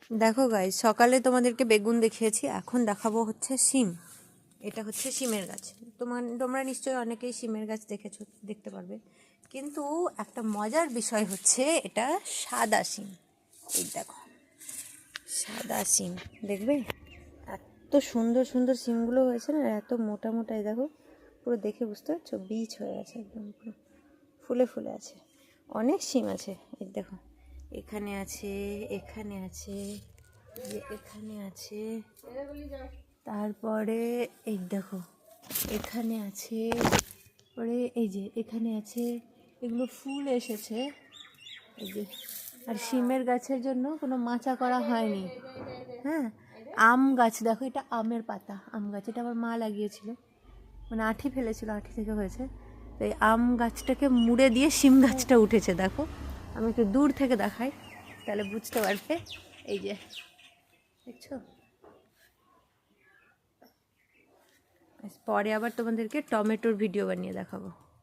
দেখো গাইস, সকালে তোমাদেরকে বেগুন দেখিয়েছি, এখন দেখাবো হচ্ছে শিম। এটা হচ্ছে শিমের গাছ। তোমরা নিশ্চয়ই অনেকেই শিমের গাছ দেখতে পারবে, কিন্তু একটা মজার বিষয় হচ্ছে এটা সাদা শিম। এই দেখো, সাদা শিম দেখবে, এত সুন্দর সুন্দর শিমগুলো হয়েছে না, এত মোটা মোটা। এই দেখো, পুরো দেখে বুঝতে পারছো, বীজ হয়ে আছে একদম, পুরো ফুলে ফুলে আছে। অনেক শিম আছে, এই দেখো, এখানে আছে, এখানে আছে, এখানে আছে, তারপরে এই দেখো এখানে আছে, পরে এই যে এখানে আছে, এগুলো ফুল এসেছে এই যে। আর শিমের গাছের জন্য কোনো মাচা করা হয়নি। হ্যাঁ, আম গাছ দেখো, এটা আমের পাতা, আম গাছ, এটা আমার মা লাগিয়েছিল, মানে আঠি ফেলেছিল, আঠি থেকে হয়েছে। তো এই আম গাছটাকে মুড়ে দিয়ে শিম গাছটা উঠেছে। দেখো, আমি একটু দূর থেকে দেখাই, তাহলে বুঝতে পারবে। এই যে দেখছো, পরে আবার তোমাদেরকে টমেটোর ভিডিও বানিয়ে দেখাবো।